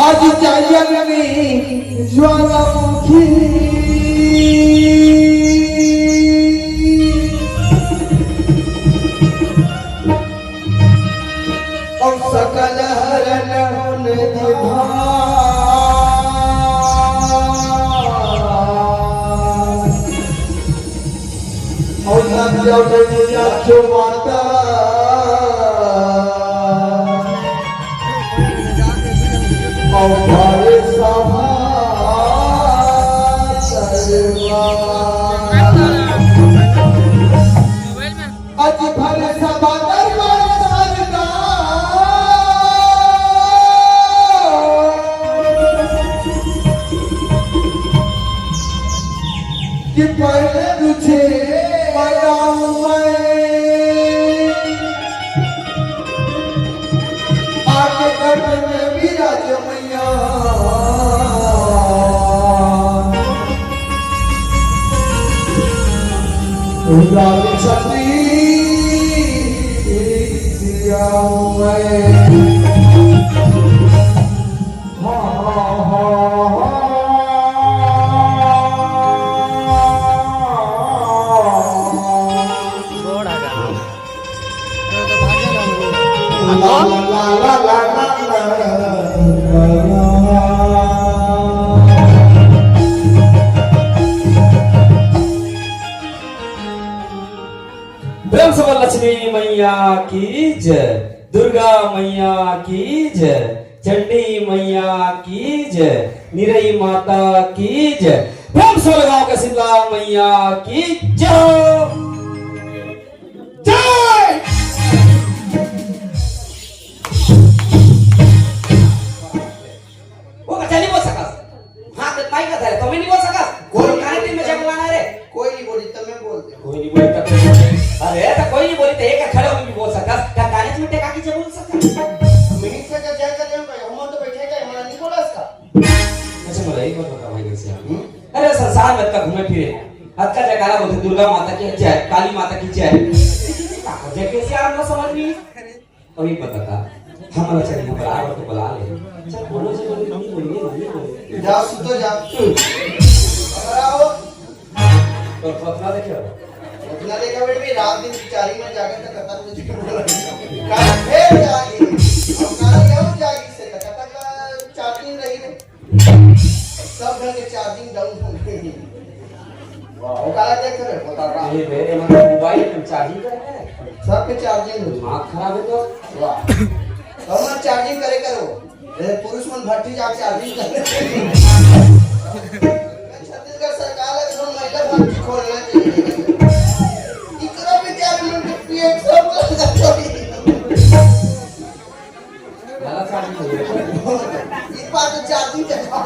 आज जायनी ज्वालामुखी और सकल हरण और जो माता हमारे सभा आज भर सभा दरबार कि पहले तुझे बताऊं मैं आगे कट में विराज मैया उदार छत्री दिया मैं मैया की जय, दुर्गा मैया की जय, चंडी मैया की जय, निरई माता की जय, प्रेम से लगाओ के शीतला मैया की जय जय। वो बच्चा नहीं बोल सका। हाँ तो माइक का था तो मैं नहीं बोल सका। कोई गाने में जब बुलाना रे कोई नहीं बोली तब मैं बोलते कोई नहीं बोली तब अरे तो कोई नहीं बोली तो एक खड़े होकर भी बोल सकता क्या गाने में टेका की जब बोल सकता मिनिट से जय कर ले हम तो बैठे थे हमारा नहीं बोला इसका। अच्छा मुझे एक बात बता भाई कैसे अरे संसार में का घूमे फिरे हद का जयकारा बोलते दुर्गा माता की जय, काली माता की जय। जय कैसे आप ना समझ नहीं और एक बात बता हमारा चलिए बुला और तो बुला ले चल बोलो से बोलो नहीं बोलिए जाओ सुतो जाओ अगर आओ तो फतना देखियो उतना देखा बेटे भी रात दिन बिचारी में जाकर तक कथा मुझे बोला कल फिर जागी अब कल जाओ जागी से कथा का चार्जिंग रही है सब घर के चार्जिंग डाउन हो गई। वाह वो काला देख रहे बता रहा ये मेरे मतलब मोबाइल में चार्जिंग करे सब के चार्जिंग हो दिमाग खराब है तो वाह तो मैं चार्जिंग करे करो पुरुष मन भट्टी जा चार्जिंग कर छत्तीसगढ़ सरकार है तो महिला भट्टी खोलना चाहिए इतना भी क्या मन के पीएम सब गलत चार्जिंग हो गया इस बार तो चार्जिंग चला